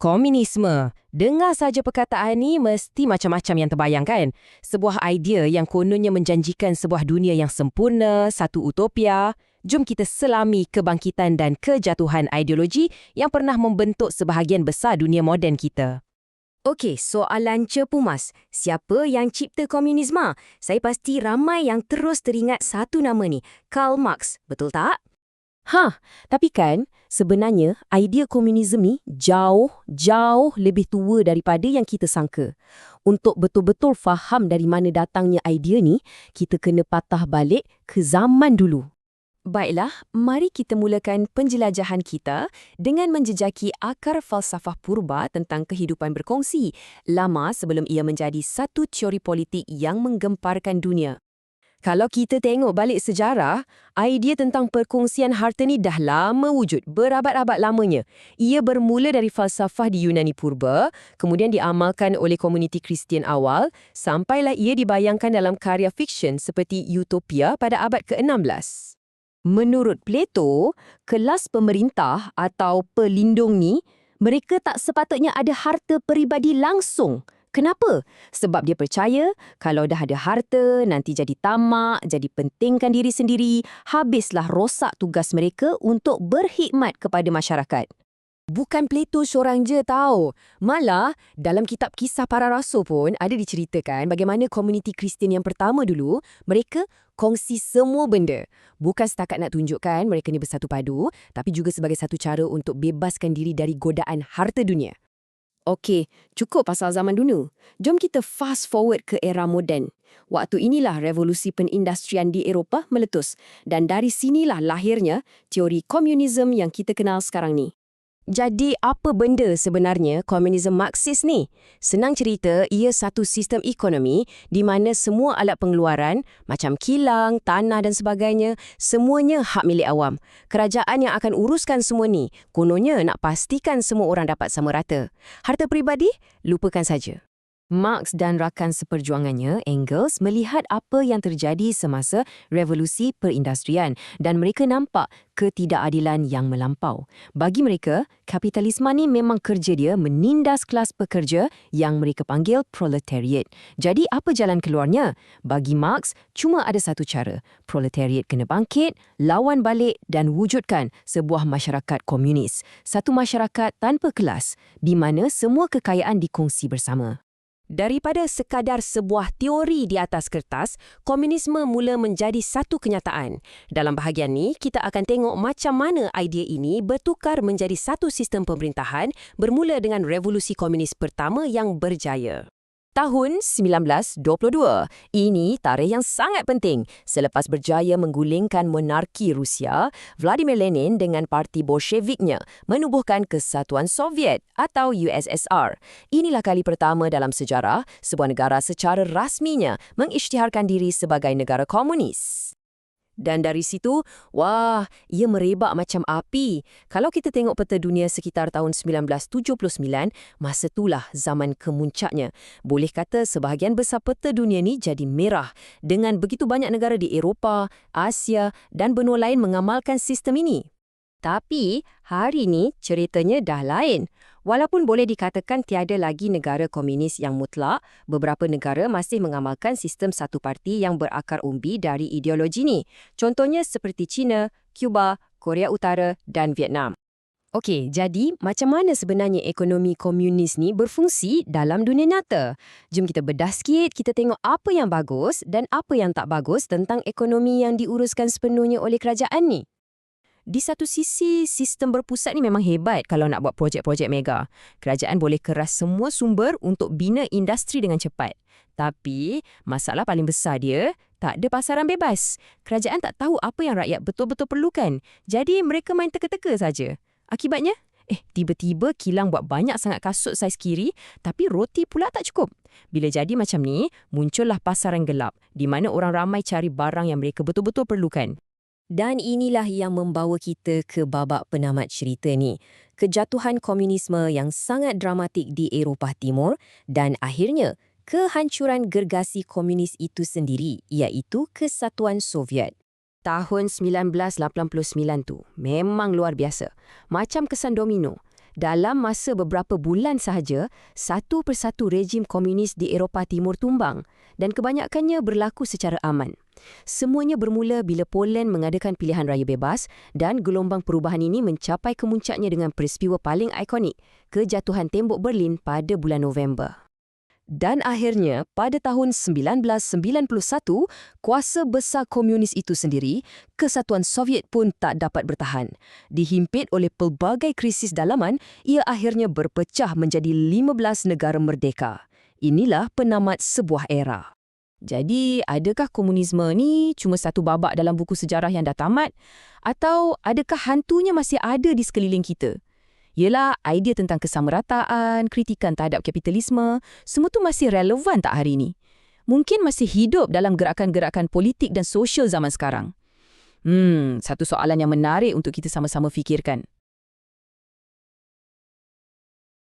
Komunisme. Dengar saja perkataan ni mesti macam-macam yang terbayang kan? Sebuah idea yang kononnya menjanjikan sebuah dunia yang sempurna, satu utopia. Jom kita selami kebangkitan dan kejatuhan ideologi yang pernah membentuk sebahagian besar dunia moden kita. Okey, soalan cepu mas. Siapa yang cipta komunisme? Saya pasti ramai yang terus teringat satu nama ni, Karl Marx. Betul tak? Tapi kan sebenarnya idea komunisme ni jauh lebih tua daripada yang kita sangka. Untuk betul-betul faham dari mana datangnya idea ni, kita kena patah balik ke zaman dulu. Baiklah, mari kita mulakan penjelajahan kita dengan menjejaki akar falsafah purba tentang kehidupan berkongsi, lama sebelum ia menjadi satu teori politik yang menggemparkan dunia. Kalau kita tengok balik sejarah, idea tentang perkongsian harta ni dah lama wujud, berabad-abad lamanya. Ia bermula dari falsafah di Yunani purba, kemudian diamalkan oleh komuniti Kristian awal, sampailah ia dibayangkan dalam karya fiksyen seperti Utopia pada abad ke-16. Menurut Plato, kelas pemerintah atau pelindung ni, mereka tak sepatutnya ada harta peribadi langsung. Kenapa? Sebab dia percaya kalau dah ada harta, nanti jadi tamak, jadi pentingkan diri sendiri, habislah rosak tugas mereka untuk berkhidmat kepada masyarakat. Bukan Plato seorang je tahu. Malah, dalam kitab Kisah Para Rasul pun ada diceritakan bagaimana komuniti Kristian yang pertama dulu, mereka kongsi semua benda. Bukan setakat nak tunjukkan mereka ni bersatu padu, tapi juga sebagai satu cara untuk bebaskan diri dari godaan harta dunia. Okey, cukup pasal zaman dulu. Jom kita fast forward ke era moden. Waktu inilah revolusi penindustrian di Eropah meletus dan dari sinilah lahirnya teori komunisme yang kita kenal sekarang ni. Jadi, apa benda sebenarnya komunisme Marxis ni? Senang cerita, ia satu sistem ekonomi di mana semua alat pengeluaran, macam kilang, tanah dan sebagainya, semuanya hak milik awam. Kerajaan yang akan uruskan semua ni, kononnya nak pastikan semua orang dapat sama rata. Harta peribadi, lupakan saja. Marx dan rakan seperjuangannya, Engels, melihat apa yang terjadi semasa revolusi perindustrian dan mereka nampak ketidakadilan yang melampau. Bagi mereka, kapitalisme ni memang kerja dia menindas kelas pekerja yang mereka panggil proletariat. Jadi apa jalan keluarnya? Bagi Marx, cuma ada satu cara. Proletariat kena bangkit, lawan balik dan wujudkan sebuah masyarakat komunis. Satu masyarakat tanpa kelas, di mana semua kekayaan dikongsi bersama. Daripada sekadar sebuah teori di atas kertas, komunisme mula menjadi satu kenyataan. Dalam bahagian ni, kita akan tengok macam mana idea ini bertukar menjadi satu sistem pemerintahan bermula dengan revolusi komunis pertama yang berjaya. Tahun 1922. Ini tarikh yang sangat penting. Selepas berjaya menggulingkan monarki Rusia, Vladimir Lenin dengan parti Bolsheviknya menubuhkan Kesatuan Soviet atau USSR. Inilah kali pertama dalam sejarah sebuah negara secara rasminya mengisytiharkan diri sebagai negara komunis. Dan dari situ, wah, ia merebak macam api. Kalau kita tengok peta dunia sekitar tahun 1979, masa itulah zaman kemuncaknya. Boleh kata sebahagian besar peta dunia ni jadi merah dengan begitu banyak negara di Eropah, Asia dan benua lain mengamalkan sistem ini. Tapi, hari ni ceritanya dah lain. Walaupun boleh dikatakan tiada lagi negara komunis yang mutlak, beberapa negara masih mengamalkan sistem satu parti yang berakar umbi dari ideologi ni. Contohnya seperti China, Cuba, Korea Utara dan Vietnam. Okey, jadi macam mana sebenarnya ekonomi komunis ni berfungsi dalam dunia nyata? Jom kita bedah sikit, kita tengok apa yang bagus dan apa yang tak bagus tentang ekonomi yang diuruskan sepenuhnya oleh kerajaan ni. Di satu sisi, sistem berpusat ni memang hebat kalau nak buat projek-projek mega. Kerajaan boleh keras semua sumber untuk bina industri dengan cepat. Tapi, masalah paling besar dia, tak ada pasaran bebas. Kerajaan tak tahu apa yang rakyat betul-betul perlukan. Jadi, mereka main teka-teka saja. Akibatnya, tiba-tiba kilang buat banyak sangat kasut saiz kiri, tapi roti pula tak cukup. Bila jadi macam ni, muncullah pasaran gelap, di mana orang ramai cari barang yang mereka betul-betul perlukan. Dan inilah yang membawa kita ke babak penamat cerita ni. Kejatuhan komunisme yang sangat dramatik di Eropah Timur dan akhirnya kehancuran gergasi komunis itu sendiri, iaitu Kesatuan Soviet. Tahun 1989 tu memang luar biasa. Macam kesan domino. Dalam masa beberapa bulan sahaja, satu persatu rejim komunis di Eropah Timur tumbang dan kebanyakannya berlaku secara aman. Semuanya bermula bila Poland mengadakan pilihan raya bebas dan gelombang perubahan ini mencapai kemuncaknya dengan peristiwa paling ikonik, kejatuhan tembok Berlin pada bulan November. Dan akhirnya, pada tahun 1991, kuasa besar komunis itu sendiri, Kesatuan Soviet pun tak dapat bertahan. Dihimpit oleh pelbagai krisis dalaman, ia akhirnya berpecah menjadi 15 negara merdeka. Inilah penamat sebuah era. Jadi, adakah komunisme ni cuma satu babak dalam buku sejarah yang dah tamat? Atau adakah hantunya masih ada di sekeliling kita? Yelah, idea tentang kesamarataan, kritikan terhadap kapitalisme, semua tu masih relevan tak hari ini? Mungkin masih hidup dalam gerakan-gerakan politik dan sosial zaman sekarang. Satu soalan yang menarik untuk kita sama-sama fikirkan.